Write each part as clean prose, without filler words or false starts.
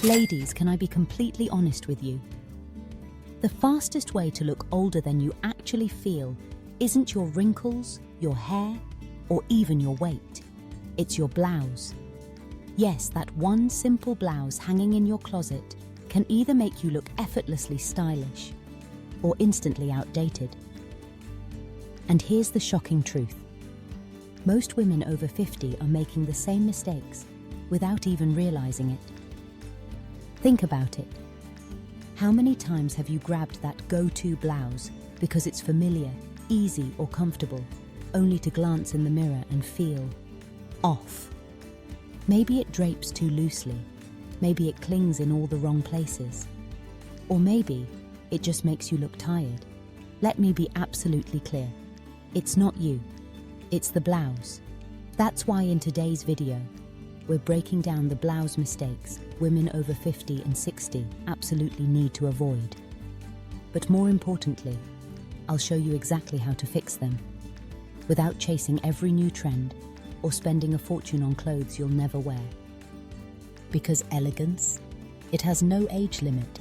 Ladies, can I be completely honest with you? The fastest way to look older than you actually feel isn't your wrinkles, your hair, or even your weight. It's your blouse. Yes, that one simple blouse hanging in your closet can either make you look effortlessly stylish or instantly outdated. And here's the shocking truth. Most women over 50 are making the same mistakes without even realizing it. Think about it. How many times have you grabbed that go-to blouse because it's familiar, easy, or comfortable, only to glance in the mirror and feel off? Maybe it drapes too loosely, maybe it clings in all the wrong places, or maybe it just makes you look tired. Let me be absolutely clear. It's not you, it's the blouse. That's why in today's video, we're breaking down the blouse mistakes women over 50 and 60 absolutely need to avoid. But more importantly, I'll show you exactly how to fix them without chasing every new trend or spending a fortune on clothes you'll never wear. Because elegance, it has no age limit.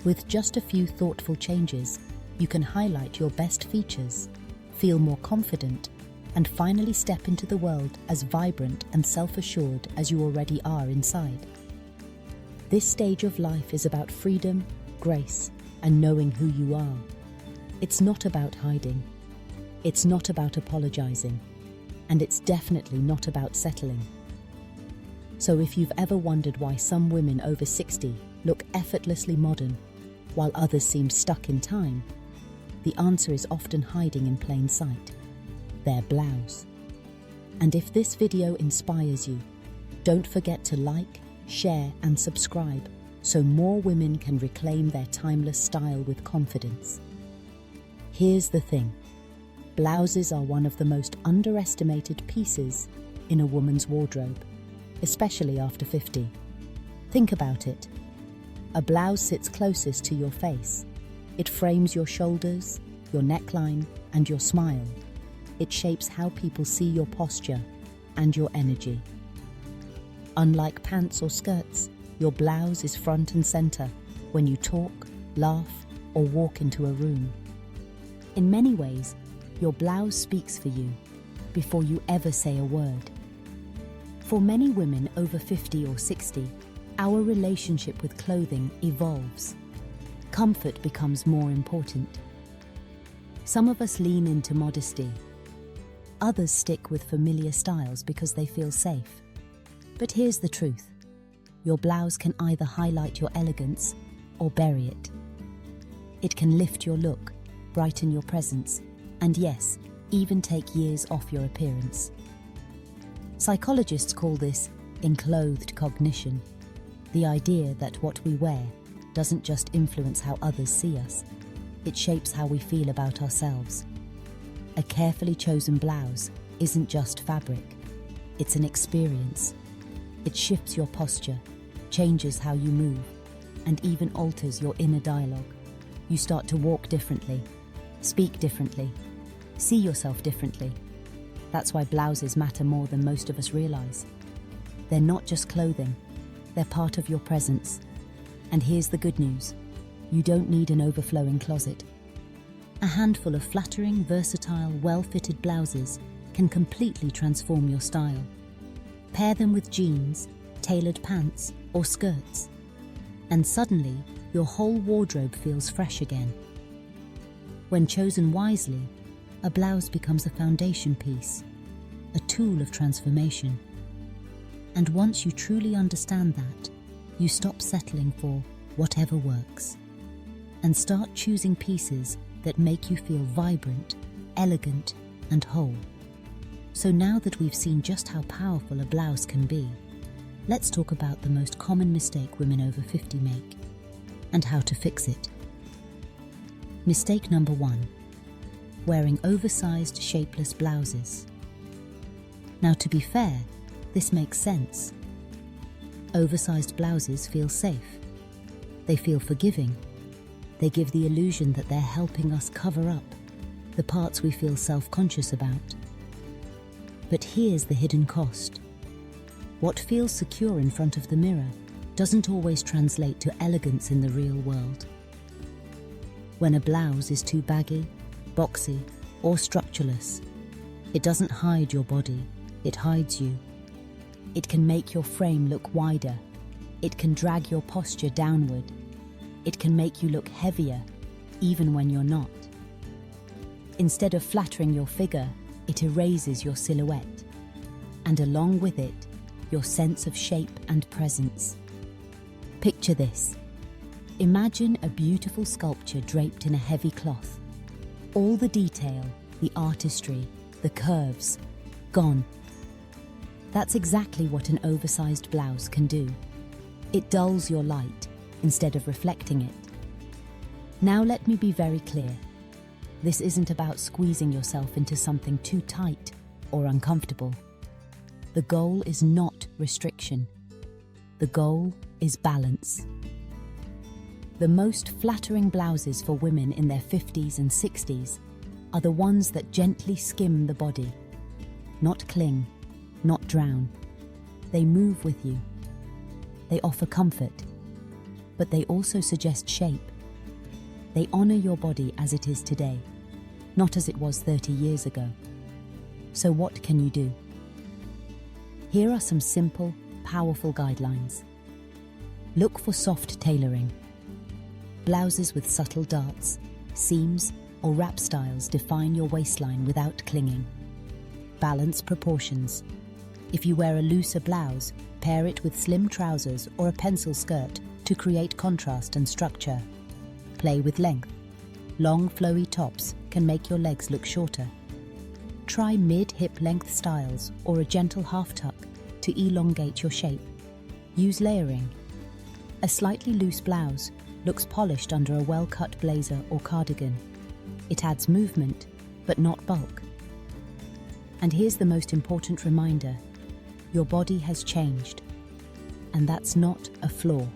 With just a few thoughtful changes, you can highlight your best features, feel more confident, and finally step into the world as vibrant and self-assured as you already are inside. This stage of life is about freedom, grace, and knowing who you are. It's not about hiding. It's not about apologizing. And it's definitely not about settling. So if you've ever wondered why some women over 60 look effortlessly modern, while others seem stuck in time, the answer is often hiding in plain sight. Their blouse. And if this video inspires you, don't forget to like, share, and subscribe so more women can reclaim their timeless style with confidence. Here's the thing. Blouses are one of the most underestimated pieces in a woman's wardrobe, especially after 50. Think about it. A blouse sits closest to your face. It frames your shoulders, your neckline, and your smile. It shapes how people see your posture and your energy. Unlike pants or skirts, your blouse is front and center when you talk, laugh, or walk into a room. In many ways, your blouse speaks for you before you ever say a word. For many women over 50 or 60, our relationship with clothing evolves. Comfort becomes more important. Some of us lean into modesty. Others stick with familiar styles because they feel safe. But here's the truth. Your blouse can either highlight your elegance or bury it. It can lift your look, brighten your presence, and yes, even take years off your appearance. Psychologists call this enclothed cognition, the idea that what we wear doesn't just influence how others see us, it shapes how we feel about ourselves. A carefully chosen blouse isn't just fabric, it's an experience. It shifts your posture, changes how you move, and even alters your inner dialogue. You start to walk differently, speak differently, see yourself differently. That's why blouses matter more than most of us realize. They're not just clothing, they're part of your presence. And here's the good news. You don't need an overflowing closet. A handful of flattering, versatile, well-fitted blouses can completely transform your style. Pair them with jeans, tailored pants, or skirts, and suddenly your whole wardrobe feels fresh again. When chosen wisely, a blouse becomes a foundation piece, a tool of transformation. And once you truly understand that, you stop settling for whatever works and start choosing pieces that make you feel vibrant, elegant, and whole. So now that we've seen just how powerful a blouse can be, let's talk about the most common mistake women over 50 make and how to fix it. Mistake number 1. Wearing oversized, shapeless blouses. Now, to be fair, this makes sense. Oversized blouses feel safe. They feel forgiving. They give the illusion that they're helping us cover up the parts we feel self-conscious about. But here's the hidden cost. What feels secure in front of the mirror doesn't always translate to elegance in the real world. When a blouse is too baggy, boxy, or structureless, it doesn't hide your body, it hides you. It can make your frame look wider. It can drag your posture downward. It can make you look heavier, even when you're not. Instead of flattering your figure, it erases your silhouette, and along with it, your sense of shape and presence. Picture this. Imagine a beautiful sculpture draped in a heavy cloth. All the detail, the artistry, the curves, gone. That's exactly what an oversized blouse can do. It dulls your light instead of reflecting it. Now let me be very clear. This isn't about squeezing yourself into something too tight or uncomfortable. The goal is not restriction. The goal is balance. The most flattering blouses for women in their 50s and 60s are the ones that gently skim the body, not cling, not drown. They move with you. They offer comfort, but they also suggest shape. They honor your body as it is today, not as it was 30 years ago. So what can you do? Here are some simple, powerful guidelines. Look for soft tailoring. Blouses with subtle darts, seams, or wrap styles define your waistline without clinging. Balance proportions. If you wear a looser blouse, pair it with slim trousers or a pencil skirt to create contrast and structure. Play with length. Long, flowy tops can make your legs look shorter. Try mid-hip length styles or a gentle half tuck to elongate your shape. Use layering. A slightly loose blouse looks polished under a well-cut blazer or cardigan. It adds movement, but not bulk. And here's the most important reminder. Your body has changed. And that's not a flaw.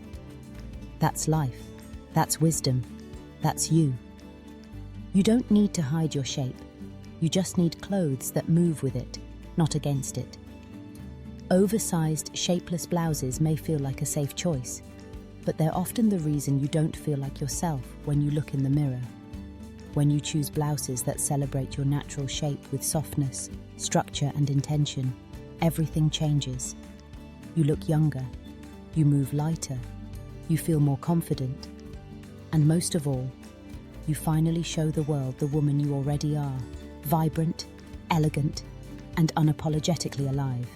That's life. That's wisdom. That's you. You don't need to hide your shape. You just need clothes that move with it, not against it. Oversized, shapeless blouses may feel like a safe choice, but they're often the reason you don't feel like yourself when you look in the mirror. When you choose blouses that celebrate your natural shape with softness, structure, and intention, everything changes. You look younger, you move lighter, you feel more confident, and most of all, you finally show the world the woman you already are, vibrant, elegant, and unapologetically alive.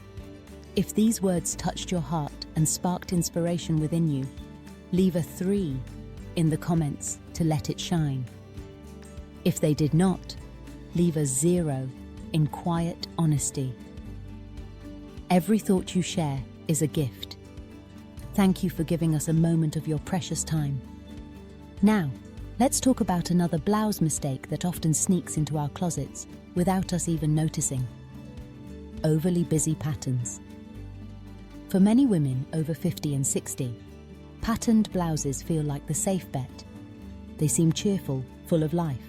If these words touched your heart and sparked inspiration within you, leave a 3 in the comments to let it shine. If they did not, leave a 0 in quiet honesty. Every thought you share is a gift. Thank you for giving us a moment of your precious time. Now, let's talk about another blouse mistake that often sneaks into our closets without us even noticing. Overly busy patterns. For many women over 50 and 60, patterned blouses feel like the safe bet. They seem cheerful, full of life,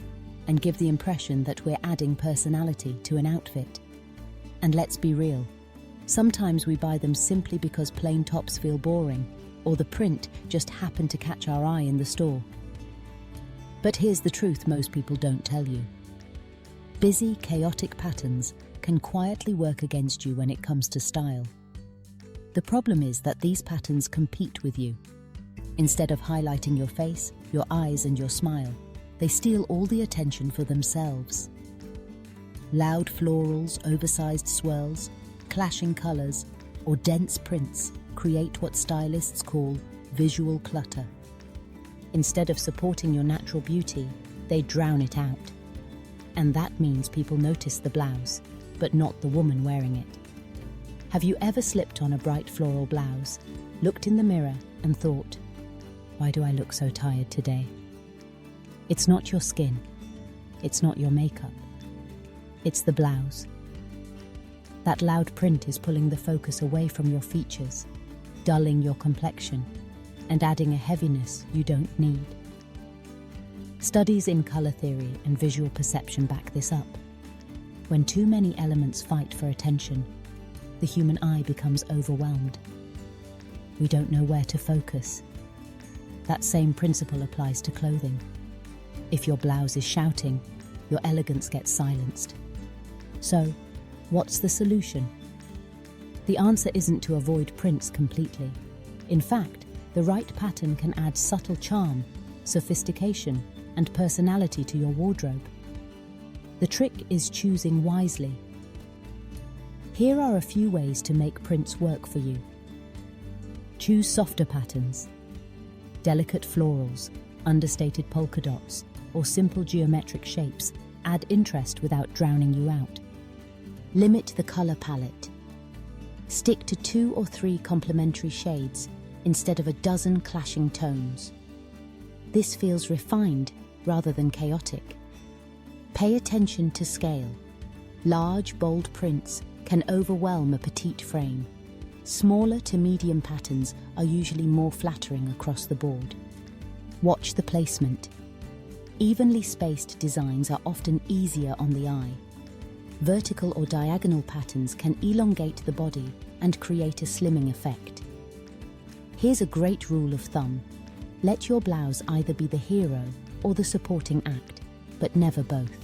and give the impression that we're adding personality to an outfit. And let's be real, sometimes we buy them simply because plain tops feel boring, or the print just happened to catch our eye in the store. But here's the truth most people don't tell you. Busy, chaotic patterns can quietly work against you when it comes to style. The problem is that these patterns compete with you. Instead of highlighting your face, your eyes, and your smile, they steal all the attention for themselves. Loud florals, oversized swirls, clashing colors, or dense prints create what stylists call visual clutter. Instead of supporting your natural beauty, they drown it out. And that means people notice the blouse, but not the woman wearing it. Have you ever slipped on a bright floral blouse, looked in the mirror and thought, why do I look so tired today? It's not your skin. It's not your makeup. It's the blouse. That loud print is pulling the focus away from your features, dulling your complexion, and adding a heaviness you don't need. Studies in color theory and visual perception back this up. When too many elements fight for attention, the human eye becomes overwhelmed. we don't know where to focus. That same principle applies to clothing. If your blouse is shouting, your elegance gets silenced. So, what's the solution? The answer isn't to avoid prints completely. In fact, the right pattern can add subtle charm, sophistication, and personality to your wardrobe. The trick is choosing wisely. Here are a few ways to make prints work for you. Choose softer patterns. Delicate florals, understated polka dots, or simple geometric shapes add interest without drowning you out. Limit the color palette. Stick to 2 or 3 complementary shades instead of a dozen clashing tones. This feels refined rather than chaotic. Pay attention to scale. Large, bold prints can overwhelm a petite frame. Smaller to medium patterns are usually more flattering across the board. Watch the placement. Evenly spaced designs are often easier on the eye. Vertical or diagonal patterns can elongate the body and create a slimming effect. Here's a great rule of thumb. Let your blouse either be the hero or the supporting act, but never both.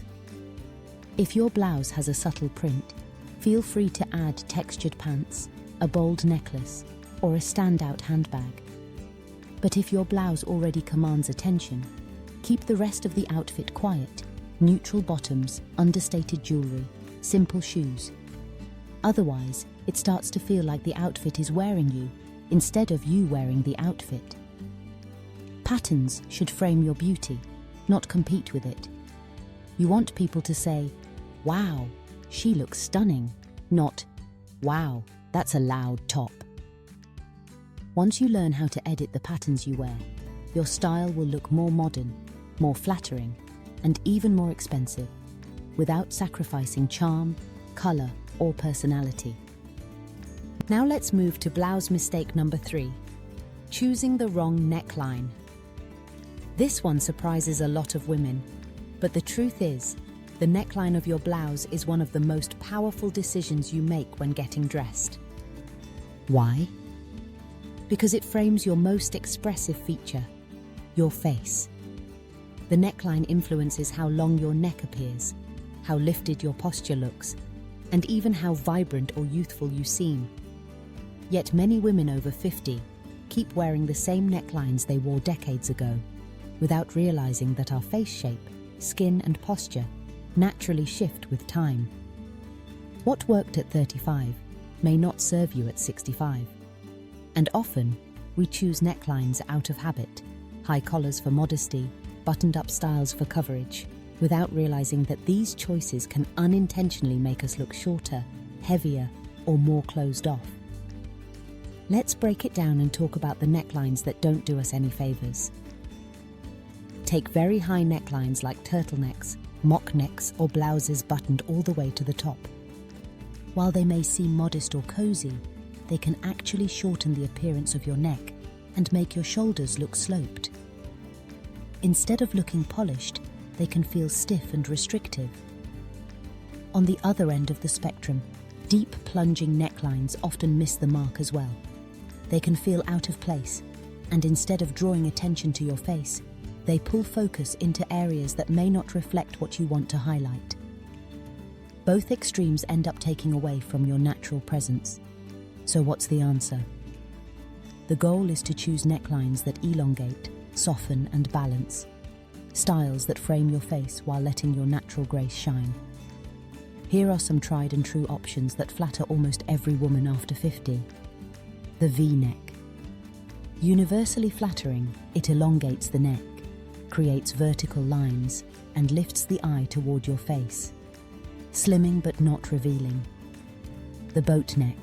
If your blouse has a subtle print, feel free to add textured pants, a bold necklace, or a standout handbag. But if your blouse already commands attention, keep the rest of the outfit quiet: neutral bottoms, understated jewelry, simple shoes. Otherwise, it starts to feel like the outfit is wearing you, instead of you wearing the outfit. Patterns should frame your beauty, not compete with it. You want people to say, "Wow, she looks stunning," not, "Wow, that's a loud top." Once you learn how to edit the patterns you wear, your style will look more modern, more flattering, and even more expensive, without sacrificing charm, color, or personality. Now let's move to blouse mistake number 3, choosing the wrong neckline. This one surprises a lot of women, but the truth is, the neckline of your blouse is one of the most powerful decisions you make when getting dressed. Why? Because it frames your most expressive feature, your face. The neckline influences how long your neck appears, how lifted your posture looks, and even how vibrant or youthful you seem. Yet many women over 50 keep wearing the same necklines they wore decades ago, without realizing that our face shape, skin, and posture naturally shift with time. What worked at 35 may not serve you at 65. And often, we choose necklines out of habit, high collars for modesty, buttoned-up styles for coverage, without realizing that these choices can unintentionally make us look shorter, heavier, or more closed off. Let's break it down and talk about the necklines that don't do us any favors. Take very high necklines like turtlenecks, mock necks, or blouses buttoned all the way to the top. While they may seem modest or cozy, they can actually shorten the appearance of your neck and make your shoulders look sloped. Instead of looking polished, they can feel stiff and restrictive. On the other end of the spectrum, deep plunging necklines often miss the mark as well. They can feel out of place, and instead of drawing attention to your face, they pull focus into areas that may not reflect what you want to highlight. Both extremes end up taking away from your natural presence. So what's the answer? The goal is to choose necklines that elongate, soften, and balance. Styles that frame your face while letting your natural grace shine. Here are some tried and true options that flatter almost every woman after 50. The V-neck. Universally flattering, it elongates the neck, creates vertical lines, and lifts the eye toward your face. Slimming but not revealing. The boat neck.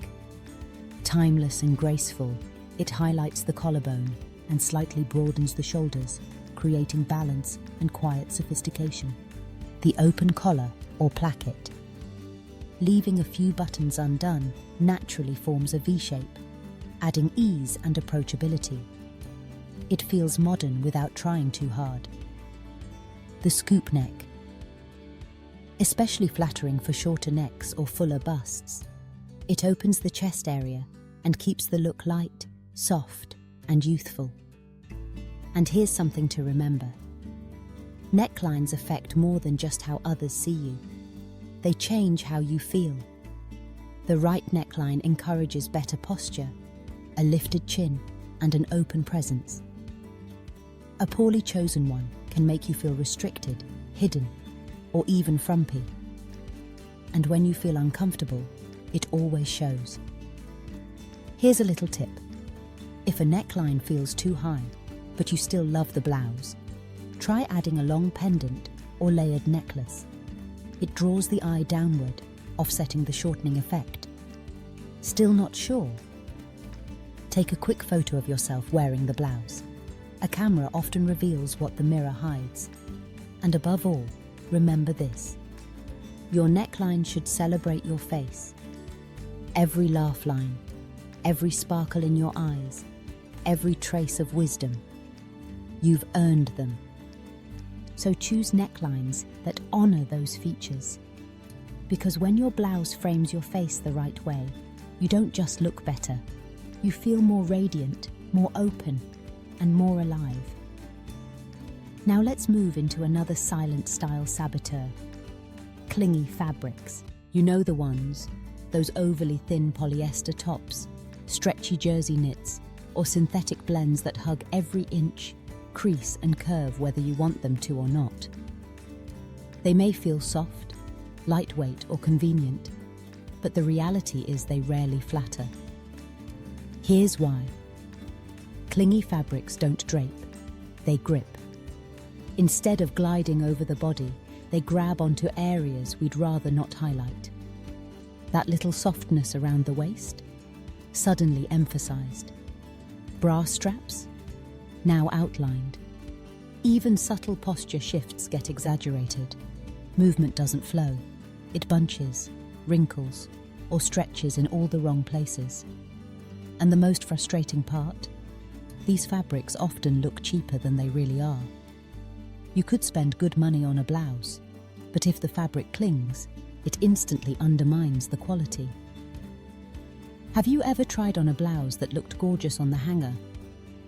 Timeless and graceful, it highlights the collarbone and slightly broadens the shoulders, creating balance and quiet sophistication. The open collar or placket. Leaving a few buttons undone naturally forms a V-shape, adding ease and approachability. It feels modern without trying too hard. The scoop neck. Especially flattering for shorter necks or fuller busts. It opens the chest area and keeps the look light, soft, and youthful. And here's something to remember. Necklines affect more than just how others see you. They change how you feel. The right neckline encourages better posture, a lifted chin, and an open presence. A poorly chosen one can make you feel restricted, hidden, or even frumpy. And when you feel uncomfortable, it always shows. Here's a little tip. If a neckline feels too high, but you still love the blouse, try adding a long pendant or layered necklace. It draws the eye downward, offsetting the shortening effect. Still not sure? Take a quick photo of yourself wearing the blouse. A camera often reveals what the mirror hides. And above all, remember this. Your neckline should celebrate your face. Every laugh line, every sparkle in your eyes, every trace of wisdom. You've earned them. So choose necklines that honor those features. Because when your blouse frames your face the right way, you don't just look better. You feel more radiant, more open, and more alive. Now let's move into another silent style saboteur. Clingy fabrics. You know the ones, those overly thin polyester tops, stretchy jersey knits, or synthetic blends that hug every inch, crease and curve whether you want them to or not. They may feel soft, lightweight or convenient, but the reality is they rarely flatter. Here's why. Clingy fabrics don't drape, they grip. Instead of gliding over the body, they grab onto areas we'd rather not highlight. That little softness around the waist, suddenly emphasized. Bra straps, now outlined. Even subtle posture shifts get exaggerated. Movement doesn't flow. It bunches, wrinkles, or stretches in all the wrong places. And the most frustrating part? These fabrics often look cheaper than they really are. You could spend good money on a blouse, but if the fabric clings, it instantly undermines the quality. Have you ever tried on a blouse that looked gorgeous on the hanger,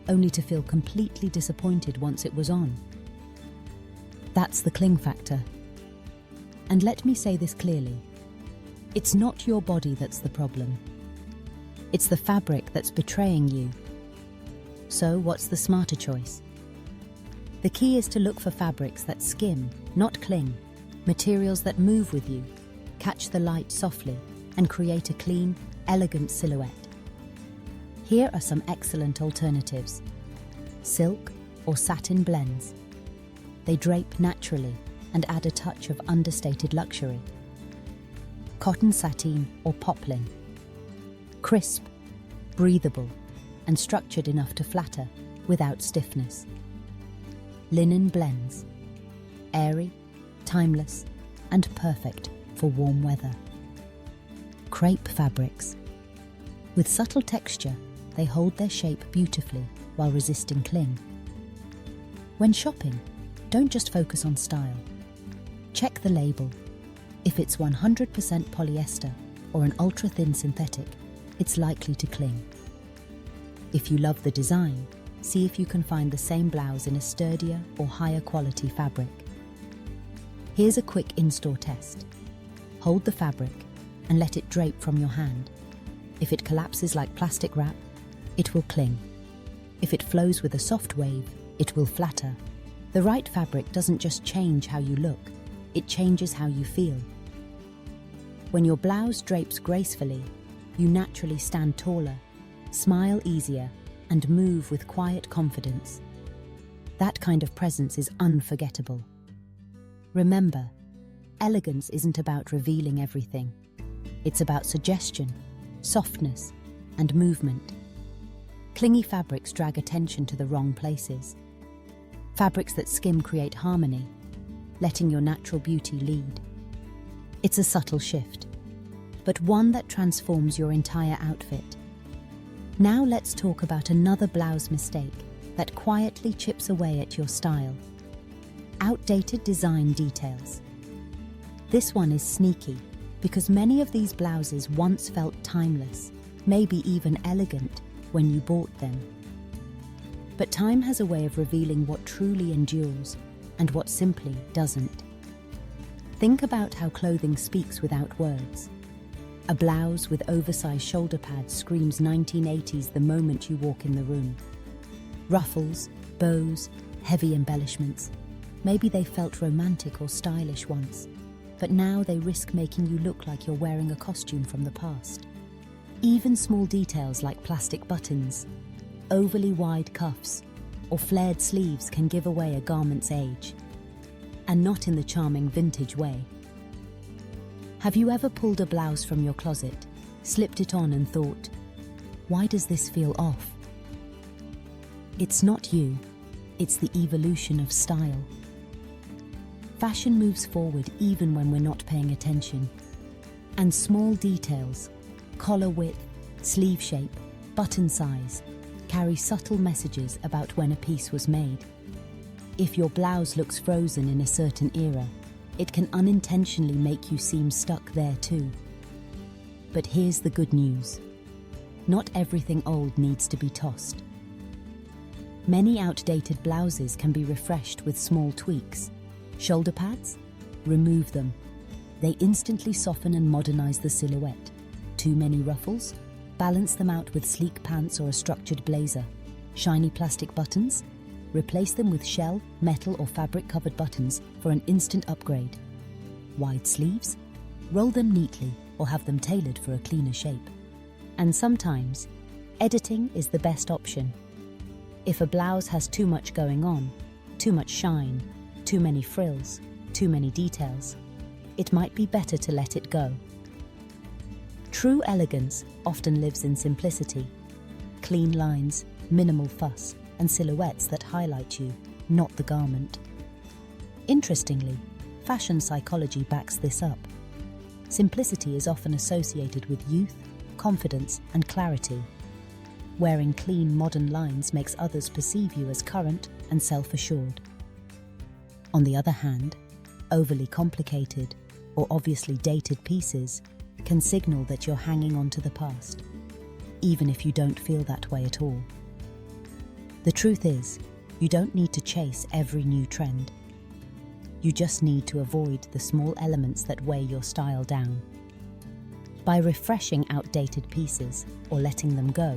only to feel completely disappointed once it was on? That's the cling factor. And let me say this clearly. It's not your body that's the problem. It's the fabric that's betraying you. So what's the smarter choice? The key is to look for fabrics that skim, not cling, materials that move with you, catch the light softly, and create a clean, elegant silhouette. Here are some excellent alternatives. Silk or satin blends. They drape naturally and add a touch of understated luxury. Cotton sateen or poplin. Crisp, breathable, and structured enough to flatter without stiffness. Linen blends. Airy, timeless, and perfect for warm weather. Crepe fabrics. With subtle texture, they hold their shape beautifully while resisting cling. When shopping, don't just focus on style. Check the label. If it's 100% polyester or an ultra-thin synthetic, it's likely to cling. If you love the design, see if you can find the same blouse in a sturdier or higher quality fabric. Here's a quick in-store test. Hold the fabric and let it drape from your hand. If it collapses like plastic wrap, it will cling. If it flows with a soft wave, it will flatter. The right fabric doesn't just change how you look, it changes how you feel. When your blouse drapes gracefully, you naturally stand taller, smile easier, and move with quiet confidence. That kind of presence is unforgettable. Remember, elegance isn't about revealing everything. It's about suggestion, softness, and movement. Clingy fabrics drag attention to the wrong places. Fabrics that skim create harmony, letting your natural beauty lead. It's a subtle shift, but one that transforms your entire outfit. Now let's talk about another blouse mistake that quietly chips away at your style. Outdated design details. This one is sneaky because many of these blouses once felt timeless, maybe even elegant, when you bought them. But time has a way of revealing what truly endures and what simply doesn't. Think about how clothing speaks without words. A blouse with oversized shoulder pads screams 1980s the moment you walk in the room. Ruffles, bows, heavy embellishments. Maybe they felt romantic or stylish once, but now they risk making you look like you're wearing a costume from the past. Even small details like plastic buttons, overly wide cuffs, or flared sleeves can give away a garment's age, and not in the charming vintage way. Have you ever pulled a blouse from your closet, slipped it on and thought, why does this feel off? It's not you, it's the evolution of style. Fashion moves forward even when we're not paying attention. And small details, collar width, sleeve shape, button size, carry subtle messages about when a piece was made. If your blouse looks frozen in a certain era, it can unintentionally make you seem stuck there too. But here's the good news. Not everything old needs to be tossed. Many outdated blouses can be refreshed with small tweaks. Shoulder pads? Remove them. They instantly soften and modernize the silhouette. Too many ruffles? Balance them out with sleek pants or a structured blazer. Shiny plastic buttons? Replace them with shell, metal or fabric-covered buttons for an instant upgrade. Wide sleeves? Roll them neatly or have them tailored for a cleaner shape. And sometimes, editing is the best option. If a blouse has too much going on, too much shine, too many frills, too many details, it might be better to let it go. True elegance often lives in simplicity. Clean lines, minimal fuss, and silhouettes that highlight you, not the garment. Interestingly, fashion psychology backs this up. Simplicity is often associated with youth, confidence, and clarity. Wearing clean, modern lines makes others perceive you as current and self-assured. On the other hand, overly complicated or obviously dated pieces can signal that you're hanging on to the past, even if you don't feel that way at all. The truth is, you don't need to chase every new trend. You just need to avoid the small elements that weigh your style down. By refreshing outdated pieces or letting them go,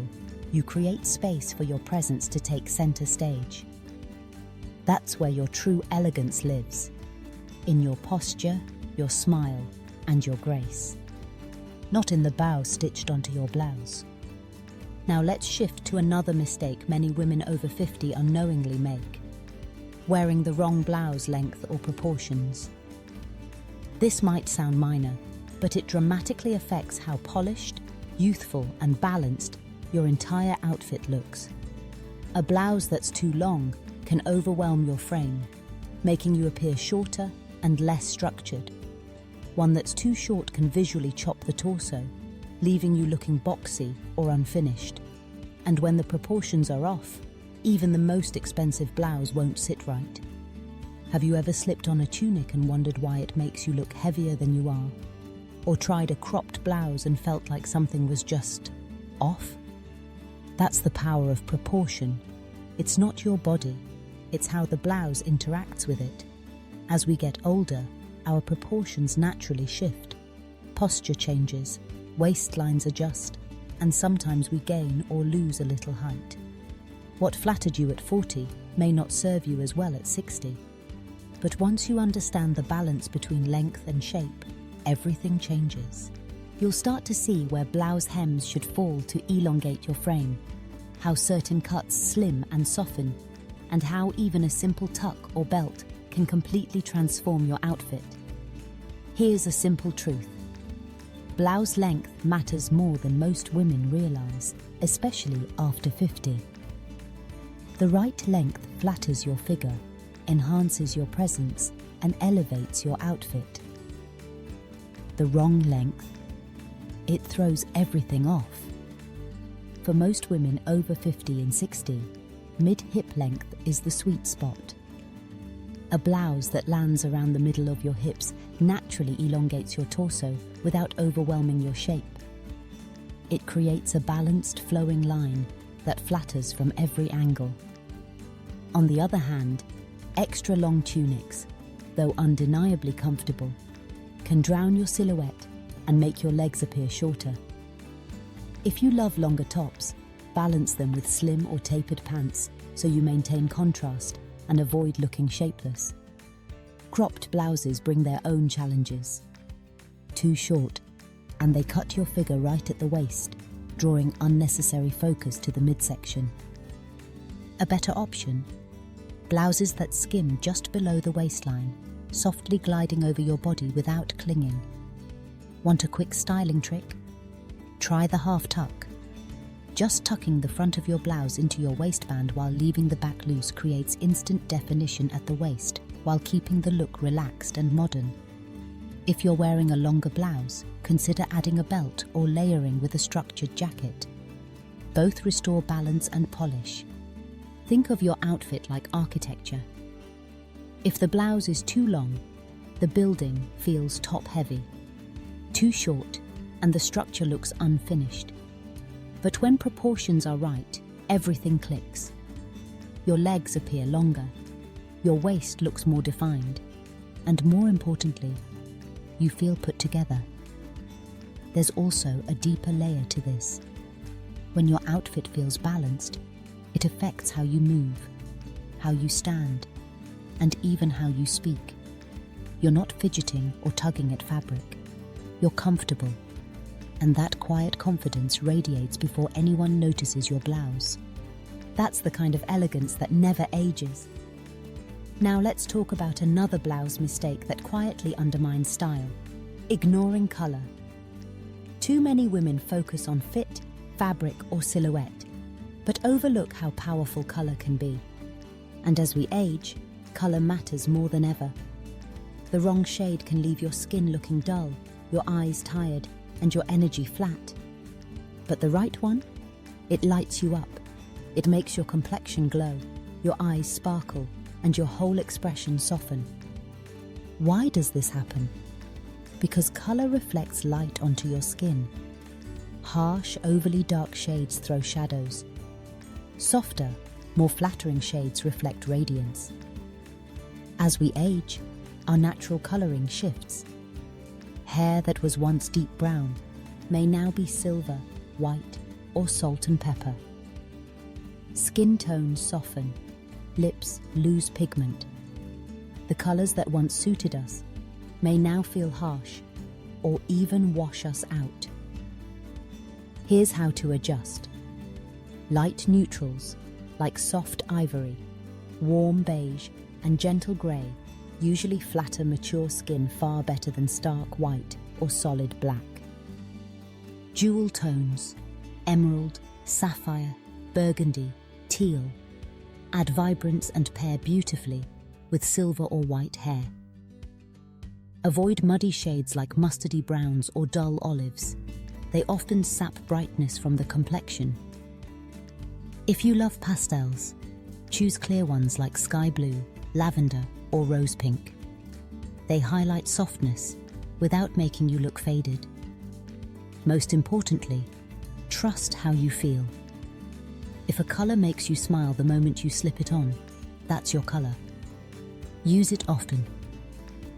you create space for your presence to take center stage. That's where your true elegance lives, in your posture, your smile, and your grace. Not in the bow stitched onto your blouse. Now let's shift to another mistake many women over 50 unknowingly make: wearing the wrong blouse length or proportions. This might sound minor, but it dramatically affects how polished, youthful, and balanced your entire outfit looks. A blouse that's too long can overwhelm your frame, making you appear shorter and less structured. One that's too short can visually chop the torso, leaving you looking boxy or unfinished. And when the proportions are off, even the most expensive blouse won't sit right. Have you ever slipped on a tunic and wondered why it makes you look heavier than you are? Or tried a cropped blouse and felt like something was just off? That's the power of proportion. It's not your body, it's how the blouse interacts with it. As we get older, our proportions naturally shift. Posture changes, waistlines adjust, and sometimes we gain or lose a little height. What flattered you at 40 may not serve you as well at 60. But once you understand the balance between length and shape, everything changes. You'll start to see where blouse hems should fall to elongate your frame, how certain cuts slim and soften, and how even a simple tuck or belt can completely transform your outfit. Here's a simple truth. Blouse length matters more than most women realize, especially after 50. The right length flatters your figure, enhances your presence, and elevates your outfit. The wrong length, it throws everything off. For most women over 50 and 60, mid-hip length is the sweet spot. A blouse that lands around the middle of your hips naturally elongates your torso without overwhelming your shape. It creates a balanced, flowing line, that flatters from every angle. On the other hand, extra long tunics, though undeniably comfortable, can drown your silhouette and make your legs appear shorter. If you love longer tops, balance them with slim or tapered pants so you maintain contrast and avoid looking shapeless. Cropped blouses bring their own challenges. Too short, and they cut your figure right at the waist, drawing unnecessary focus to the midsection. A better option? Blouses that skim just below the waistline, softly gliding over your body without clinging. Want a quick styling trick? Try the half tuck. Just tucking the front of your blouse into your waistband while leaving the back loose creates instant definition at the waist while keeping the look relaxed and modern. If you're wearing a longer blouse, consider adding a belt or layering with a structured jacket. Both restore balance and polish. Think of your outfit like architecture. If the blouse is too long, the building feels top-heavy. Too short, and the structure looks unfinished. But when proportions are right, everything clicks. Your legs appear longer, your waist looks more defined, and more importantly, you feel put together. There's also a deeper layer to this. When your outfit feels balanced, it affects how you move, how you stand, and even how you speak. You're not fidgeting or tugging at fabric. You're comfortable, and that quiet confidence radiates before anyone notices your blouse. That's the kind of elegance that never ages. Now let's talk about another blouse mistake that quietly undermines style: ignoring color. Too many women focus on fit, fabric, or silhouette, but overlook how powerful color can be. And as we age, color matters more than ever. The wrong shade can leave your skin looking dull, your eyes tired, and your energy flat. But the right one? It lights you up. It makes your complexion glow, your eyes sparkle, and your whole expression soften. Why does this happen? Because color reflects light onto your skin. Harsh, overly dark shades throw shadows. Softer, more flattering shades reflect radiance. As we age, our natural coloring shifts. Hair that was once deep brown may now be silver, white, or salt and pepper. Skin tones soften, lips lose pigment. The colors that once suited us may now feel harsh or even wash us out. Here's how to adjust. Light neutrals like soft ivory, warm beige, and gentle grey usually flatter mature skin far better than stark white or solid black. Jewel tones, emerald, sapphire, burgundy, teal, add vibrance and pair beautifully with silver or white hair. Avoid muddy shades like mustardy browns or dull olives. They often sap brightness from the complexion. If you love pastels, choose clear ones like sky blue, lavender, or rose pink. They highlight softness without making you look faded. Most importantly, trust how you feel. If a color makes you smile the moment you slip it on, that's your color. Use it often.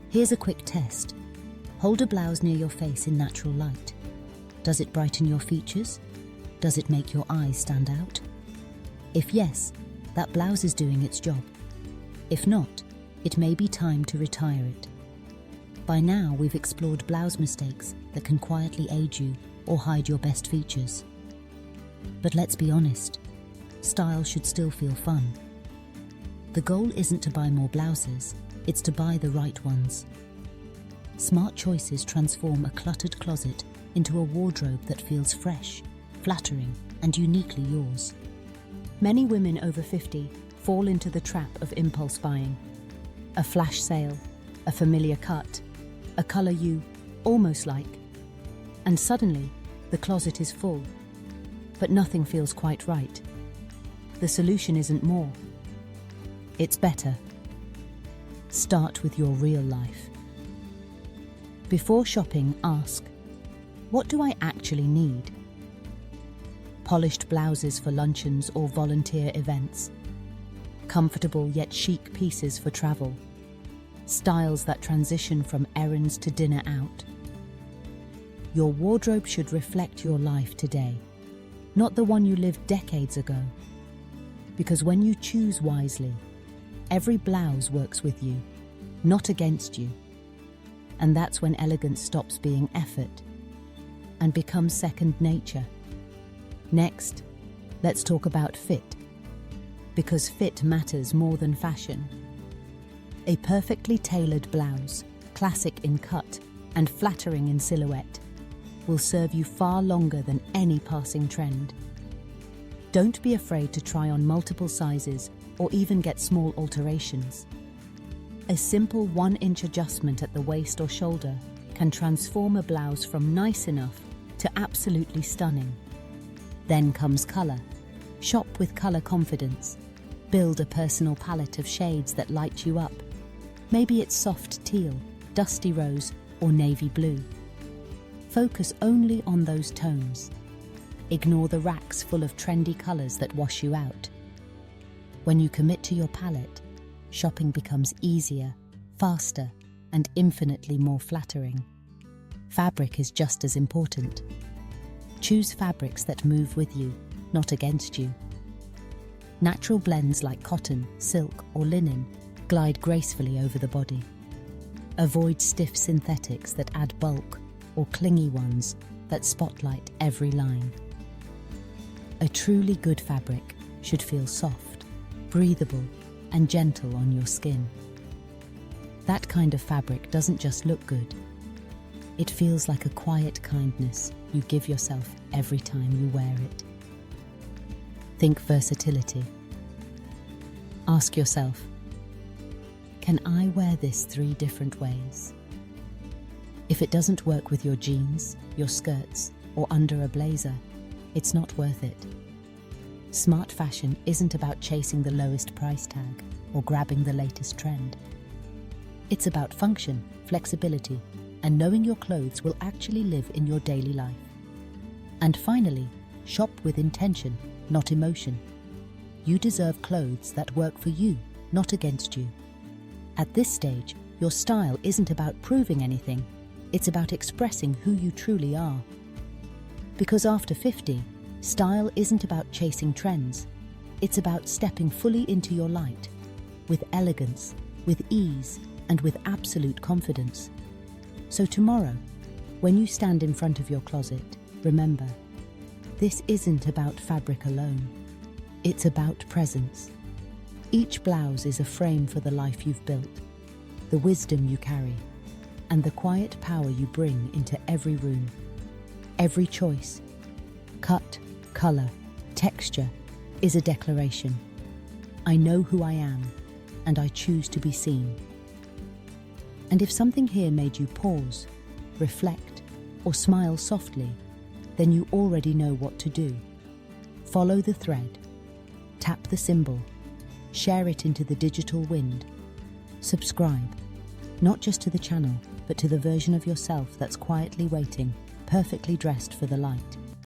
Here's a quick test. Hold a blouse near your face in natural light. Does it brighten your features? Does it make your eyes stand out? If yes, that blouse is doing its job. If not, it may be time to retire it. By now, we've explored blouse mistakes that can quietly age you or hide your best features. But let's be honest, style should still feel fun. The goal isn't to buy more blouses, it's to buy the right ones. Smart choices transform a cluttered closet into a wardrobe that feels fresh, flattering, and uniquely yours. Many women over 50 fall into the trap of impulse buying. A flash sale, a familiar cut, a color you almost like, and suddenly the closet is full, but nothing feels quite right. The solution isn't more, it's better. Start with your real life. Before shopping, ask, what do I actually need? polished blouses for luncheons or volunteer events, comfortable yet chic pieces for travel, styles that transition from errands to dinner out. Your wardrobe should reflect your life today, not the one you lived decades ago. Because when you choose wisely, every blouse works with you, not against you. And that's when elegance stops being effort and becomes second nature. Next, let's talk about fit. Because fit matters more than fashion. A perfectly tailored blouse, classic in cut and flattering in silhouette, will serve you far longer than any passing trend. Don't be afraid to try on multiple sizes or even get small alterations. A simple 1-inch adjustment at the waist or shoulder can transform a blouse from nice enough to absolutely stunning. Then comes color. Shop with color confidence. Build a personal palette of shades that light you up. Maybe it's soft teal, dusty rose, or navy blue. Focus only on those tones. Ignore the racks full of trendy colors that wash you out. When you commit to your palette, shopping becomes easier, faster, and infinitely more flattering. Fabric is just as important. Choose fabrics that move with you, not against you. Natural blends like cotton, silk, or linen glide gracefully over the body. Avoid stiff synthetics that add bulk or clingy ones that spotlight every line. A truly good fabric should feel soft, breathable, and gentle on your skin. That kind of fabric doesn't just look good. It feels like a quiet kindness you give yourself every time you wear it. Think versatility. Ask yourself, can I wear this 3 different ways? If it doesn't work with your jeans, your skirts, or under a blazer, it's not worth it. Smart fashion isn't about chasing the lowest price tag or grabbing the latest trend. It's about function, flexibility, and knowing your clothes will actually live in your daily life. And finally, shop with intention, not emotion. You deserve clothes that work for you, not against you. At this stage, your style isn't about proving anything, it's about expressing who you truly are. Because after 50, style isn't about chasing trends, it's about stepping fully into your light, with elegance, with ease, and with absolute confidence. So tomorrow, when you stand in front of your closet, remember, this isn't about fabric alone. It's about presence. Each blouse is a frame for the life you've built, the wisdom you carry, and the quiet power you bring into every room. Every choice, cut, color, texture, is a declaration. I know who I am, and I choose to be seen. And if something here made you pause, reflect, or smile softly, then you already know what to do. Follow the thread, tap the symbol, share it into the digital wind. Subscribe, not just to the channel, but to the version of yourself that's quietly waiting, perfectly dressed for the light.